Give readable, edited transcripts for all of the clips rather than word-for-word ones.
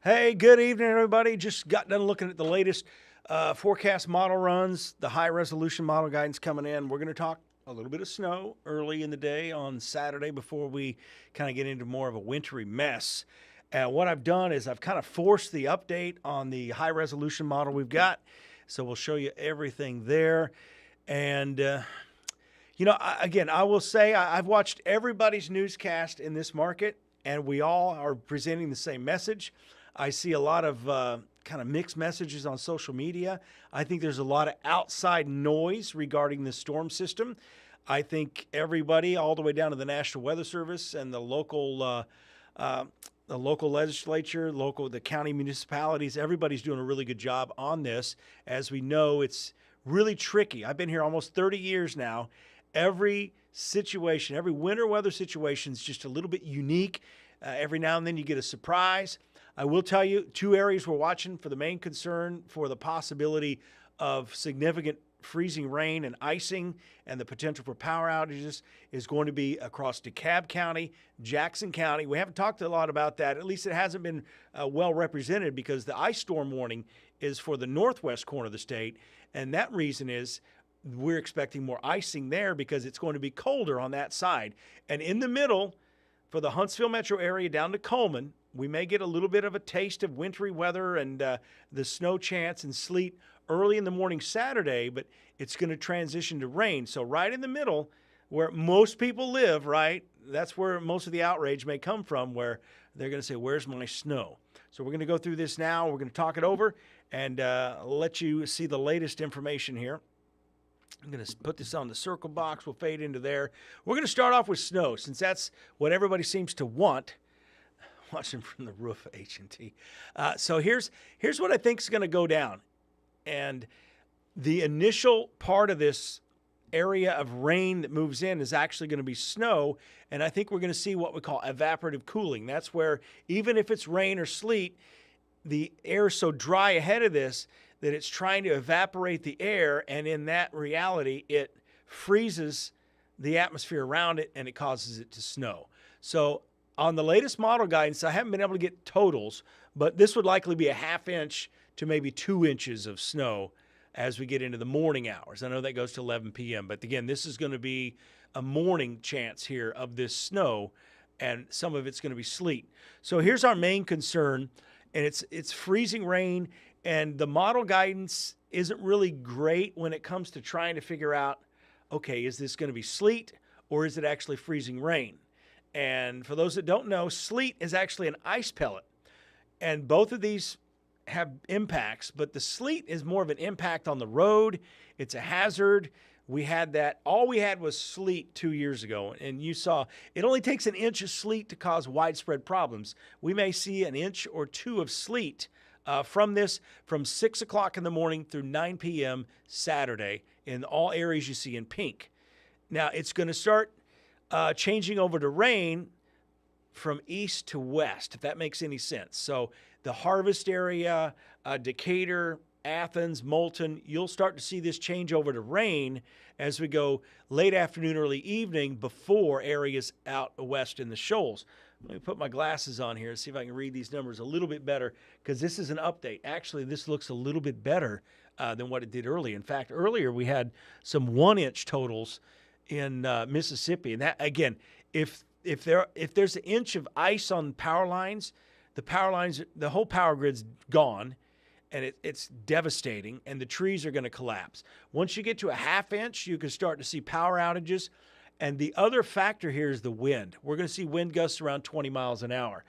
Hey, good evening, everybody. Just got done looking at the latest forecast model runs, the high resolution model guidance coming in. We're going to talk a little bit of snow early in the day on Saturday before we kind of get into more of a wintry mess. What I've done is I've kind of forced the update on the high resolution model we've got. So we'll show you everything there. And, I will say I've watched everybody's newscast in this market, and we all are presenting the same message. I see a lot of kind of mixed messages on social media. I think there's a lot of outside noise regarding the storm system. I think everybody, all the way down to the National Weather Service and the local legislature, the county municipalities, everybody's doing a really good job on this. As we know, it's really tricky. I've been here almost 30 years now. Every situation, every winter weather situation is just a little bit unique. Every now and then you get a surprise. I will tell you, two areas we're watching for the main concern for the possibility of significant freezing rain and icing and the potential for power outages is going to be across DeKalb County, Jackson County. We haven't talked a lot about that. At least it hasn't been well represented because the ice storm warning is for the northwest corner of the state. And that reason is we're expecting more icing there because it's going to be colder on that side. And in the middle, for the Huntsville metro area down to Coleman, we may get a little bit of a taste of wintry weather and the snow chance and sleet early in the morning Saturday, but it's going to transition to rain. So right in the middle, where most people live, right, that's where most of the outrage may come from, where they're going to say, where's my snow? So we're going to go through this now. We're going to talk it over and let you see the latest information here. I'm going to put this on the circle box. We'll fade into there. We're going to start off with snow, since that's what everybody seems to want. Watching from the roof of H&T. So here's what I think is going to go down. And the initial part of this area of rain that moves in is actually going to be snow. And I think we're going to see what we call evaporative cooling. That's where even if it's rain or sleet, the air is so dry ahead of this that it's trying to evaporate the air. And in that reality, it freezes the atmosphere around it and it causes it to snow. So on the latest model guidance, I haven't been able to get totals, but this would likely be a ½ inch to maybe 2 inches of snow as we get into the morning hours. I know that goes to 11 p.m., but again, this is going to be a morning chance here of this snow, and some of it's going to be sleet. So here's our main concern, and it's freezing rain, and the model guidance isn't really great when it comes to trying to figure out, okay, is this going to be sleet or is it actually freezing rain? And for those that don't know, sleet is actually an ice pellet. And both of these have impacts, but the sleet is more of an impact on the road. It's a hazard. We had that. All we had was sleet 2 years ago. And you saw it only takes an inch of sleet to cause widespread problems. We may see an inch or two of sleet from 6 o'clock in the morning through 9 p.m. Saturday in all areas you see in pink. Now, it's going to start changing over to rain from east to west, if that makes any sense. So the Harvest area, Decatur, Athens, Moulton, you'll start to see this change over to rain as we go late afternoon, early evening before areas out west in the shoals. Let me put my glasses on here and see if I can read these numbers a little bit better, because this is an update. Actually, this looks a little bit better than what it did earlier. In fact, earlier we had some 1-inch totals in Mississippi. And that, again, if there's an inch of ice on power lines, the whole power grid's gone, and it's devastating, and the trees are going to collapse. Once you get to a ½ inch, you can start to see power outages. And the other factor here is the wind. We're going to see wind gusts around 20 miles an hour.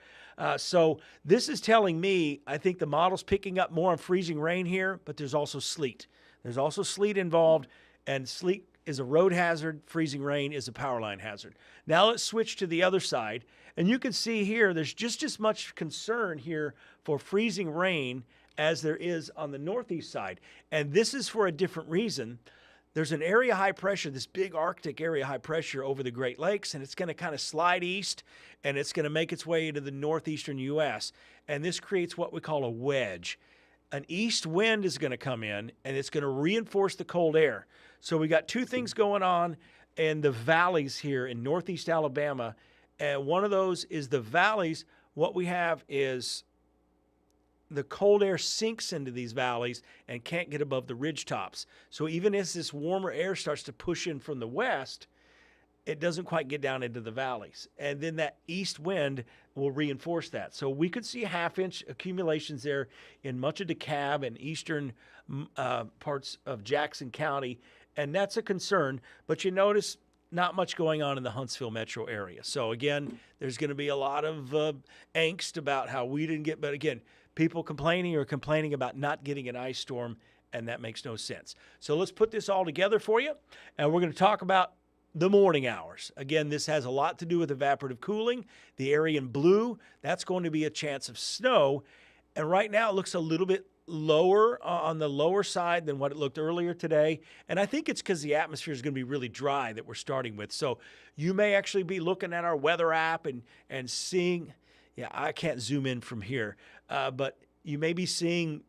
So this is telling me, I think the model's picking up more on freezing rain here, but there's also sleet. There's also sleet involved, and sleet is a road hazard. Freezing rain is a power line hazard. Now let's switch to the other side. And you can see here, there's just as much concern here for freezing rain as there is on the northeast side. And this is for a different reason. There's an area high pressure, this big Arctic area high pressure over the Great Lakes, and it's going to kind of slide east, and it's going to make its way into the northeastern U.S. And this creates what we call a wedge. An east wind is going to come in, and it's going to reinforce the cold air. So we got two things going on in the valleys here in northeast Alabama. And one of those is the valleys. What we have is the cold air sinks into these valleys and can't get above the ridge tops. So even as this warmer air starts to push in from the west, it doesn't quite get down into the valleys. And then that east wind will reinforce that. So we could see half-inch accumulations there in much of DeKalb and eastern parts of Jackson County. And that's a concern. But you notice not much going on in the Huntsville metro area. So again, there's going to be a lot of angst about how we didn't get, but again, people complaining about not getting an ice storm, and that makes no sense. So let's put this all together for you, and we're going to talk about the morning hours. Again, this has a lot to do with evaporative cooling. The area in blue, that's going to be a chance of snow, and right now it looks a little bit lower on the lower side than what it looked earlier today. And I think it's because the atmosphere is going to be really dry that we're starting with. So you may actually be looking at our weather app and seeing, yeah, I can't zoom in from here, but you may be seeing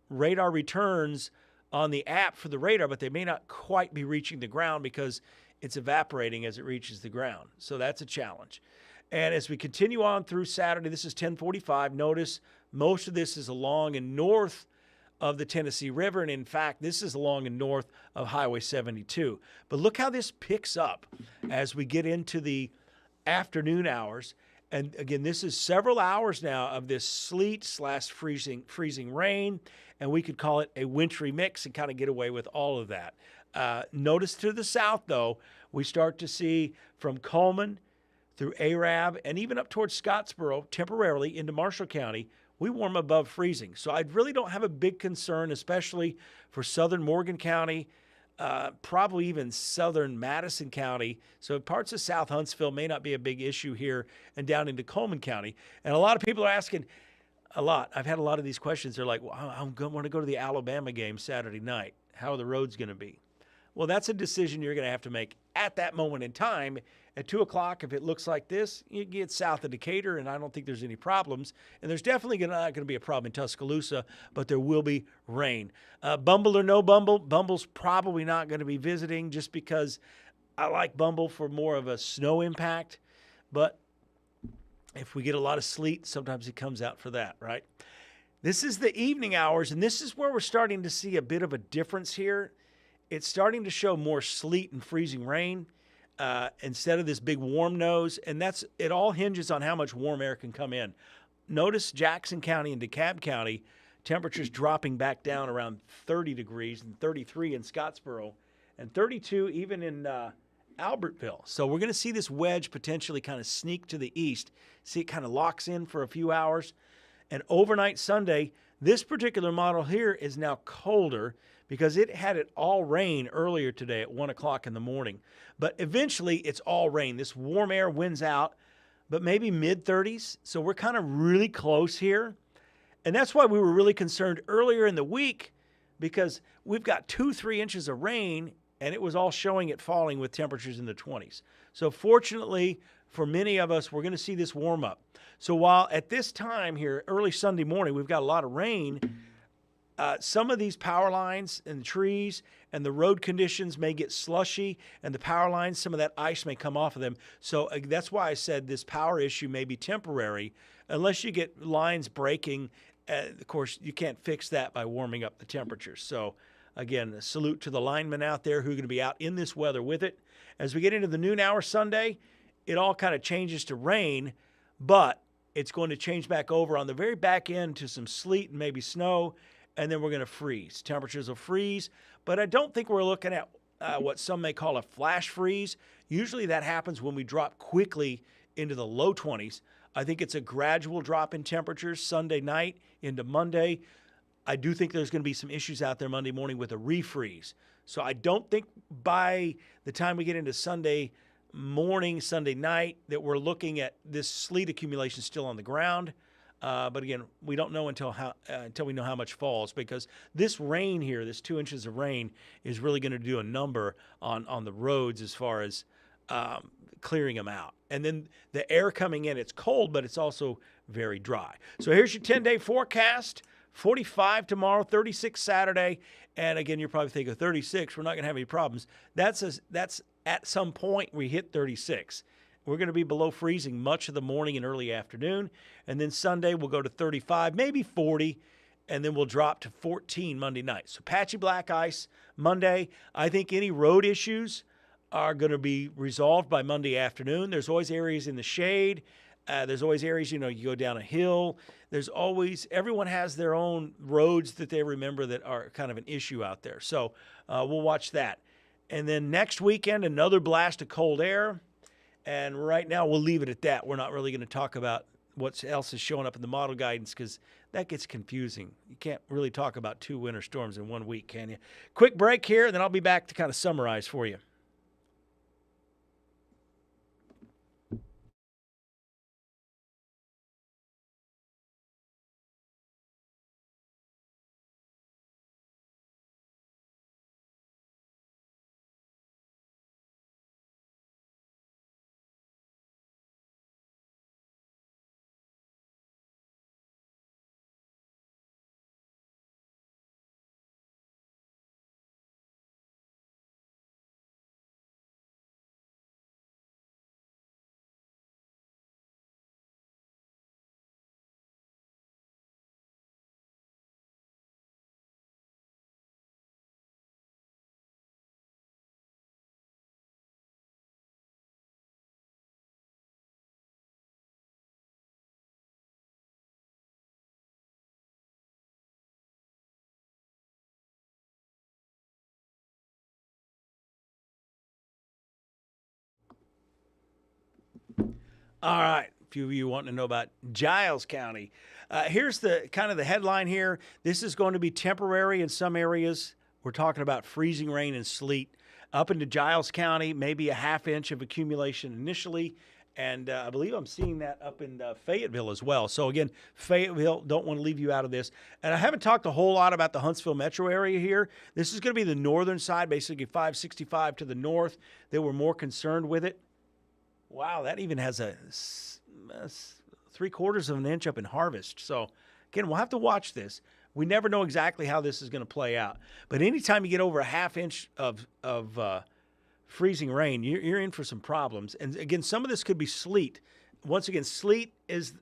radar returns on the app for the radar, but they may not quite be reaching the ground because it's evaporating as it reaches the ground. So that's a challenge. And as we continue on through Saturday, this is 10:45. Notice most of this is along and north of the Tennessee River. And in fact, this is along and north of Highway 72. But look how this picks up as we get into the afternoon hours. And again, this is several hours now of this sleet/freezing rain. And we could call it a wintry mix and kind of get away with all of that. Notice to the south, though, we start to see from Coleman through Arab and even up towards Scottsboro, temporarily into Marshall County, we warm above freezing. So I really don't have a big concern, especially for southern Morgan County, probably even southern Madison County. So parts of South Huntsville may not be a big issue here and down into Coleman County. And a lot of people are asking, I've had a lot of these questions. They're like, well, I want to go to the Alabama game Saturday night. How are the roads going to be? Well, that's a decision you're going to have to make at that moment in time. At 2 o'clock, if it looks like this, you get south of Decatur, and I don't think there's any problems. And there's definitely not going to be a problem in Tuscaloosa, but there will be rain. Bumble or no Bumble, Bumble's probably not going to be visiting just because I like Bumble for more of a snow impact. But if we get a lot of sleet, sometimes it comes out for that, right? This is the evening hours, and this is where we're starting to see a bit of a difference here. It's starting to show more sleet and freezing rain. Instead of this big warm nose, and it all hinges on how much warm air can come in. Notice Jackson County and DeKalb County, temperatures dropping back down around 30 degrees and 33 in Scottsboro and 32 even in Albertville. So we're going to see this wedge potentially kind of sneak to the east. See it kind of locks in for a few hours. And overnight Sunday, this particular model here is now colder because it had it all rain earlier today at 1 o'clock in the morning. But eventually, it's all rain. This warm air wins out, but maybe mid-30s. So we're kind of really close here. And that's why we were really concerned earlier in the week because we've got 2-3 inches of rain, and it was all showing it falling with temperatures in the 20s. So fortunately, for many of us, we're going to see this warm up. So while at this time here, early Sunday morning, we've got a lot of rain, some of these power lines and the trees and the road conditions may get slushy, and the power lines, some of that ice may come off of them. So that's why I said this power issue may be temporary unless you get lines breaking. Of course, you can't fix that by warming up the temperatures. So again, a salute to the linemen out there who are going to be out in this weather with it. As we get into the noon hour Sunday, it all kind of changes to rain, but it's going to change back over on the very back end to some sleet and maybe snow, and then we're going to freeze. Temperatures will freeze, but I don't think we're looking at what some may call a flash freeze. Usually that happens when we drop quickly into the low 20s. I think it's a gradual drop in temperatures Sunday night into Monday. I do think there's going to be some issues out there Monday morning with a refreeze. So I don't think by the time we get into Sunday morning, Sunday night, that we're looking at this sleet accumulation still on the ground. But again, we don't know until we know how much falls, because this rain here, this 2 inches of rain, is really going to do a number on the roads as far as clearing them out. And then the air coming in, it's cold, but it's also very dry. So here's your 10-day forecast. 45 tomorrow, 36 Saturday. And again, you're probably thinking 36, we're not going to have any problems. That's at some point we hit 36. we're going to be below freezing much of the morning and early afternoon. And then Sunday, we'll go to 35, maybe 40, and then we'll drop to 14 Monday night. So patchy black ice Monday. I think any road issues are going to be resolved by Monday afternoon. There's always areas in the shade. There's always areas, you go down a hill. There's always, everyone has their own roads that they remember that are kind of an issue out there. So we'll watch that. And then next weekend, another blast of cold air. And right now, we'll leave it at that. We're not really going to talk about what else is showing up in the model guidance because that gets confusing. You can't really talk about 2 winter storms in 1 week, can you? Quick break here, and then I'll be back to kind of summarize for you. All right. A few of you wanting to know about Giles County. Here's the kind of the headline here. This is going to be temporary in some areas. We're talking about freezing rain and sleet up into Giles County, maybe a ½ inch of accumulation initially. And I believe I'm seeing that up in Fayetteville as well. So, again, Fayetteville, don't want to leave you out of this. And I haven't talked a whole lot about the Huntsville metro area here. This is going to be the northern side, basically 565 to the north. They were more concerned with it. Wow, that even has a 3/4 of an inch up in Harvest. So, again, we'll have to watch this. We never know exactly how this is going to play out. But anytime you get over a ½ inch of freezing rain, you're in for some problems. And, again, some of this could be sleet. Once again, sleet is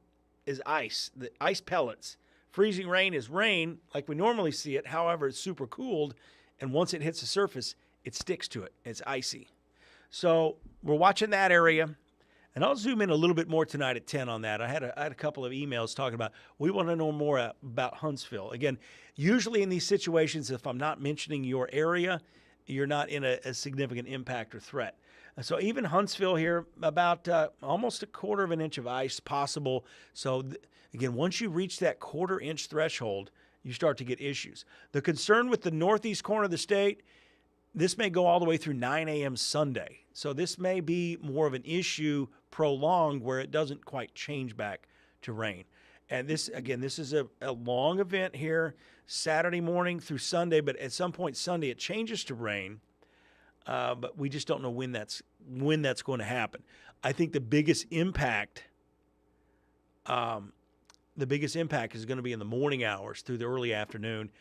ice, the ice pellets. Freezing rain is rain like we normally see it. However, it's super cooled, and once it hits the surface, it sticks to it. It's icy. So we're watching that area, and I'll zoom in a little bit more tonight at 10 on that. I had a couple of emails talking about we want to know more about Huntsville. Again, usually in these situations, if I'm not mentioning your area, you're not in a significant impact or threat. And so even Huntsville here, about almost a ½ of an inch of ice possible. So again, once you reach that ½ inch threshold, you start to get issues. The concern with the northeast corner of the state, this may go all the way through 9 a.m. Sunday. So this may be more of an issue prolonged where it doesn't quite change back to rain. And this, again, this is a long event here, Saturday morning through Sunday, but at some point Sunday it changes to rain. But we just don't know when that's going to happen. I think the biggest impact is going to be in the morning hours through the early afternoon,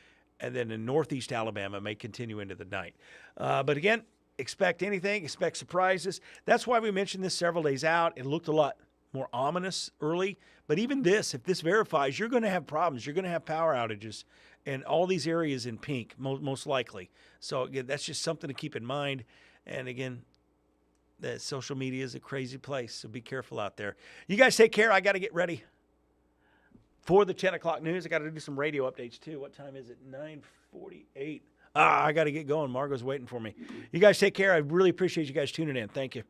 and then in northeast Alabama may continue into the night. But again, expect anything, expect surprises. That's why we mentioned this several days out. It looked a lot more ominous early. But even this, if this verifies, you're going to have problems. You're going to have power outages in all these areas in pink, most likely. So again, that's just something to keep in mind. And again, the social media is a crazy place, so be careful out there. You guys take care. I got to get ready for the 10 o'clock news. I got to do some radio updates too. What time is it? 9:48. I got to get going. Margot's waiting for me. You guys take care. I really appreciate you guys tuning in. Thank you.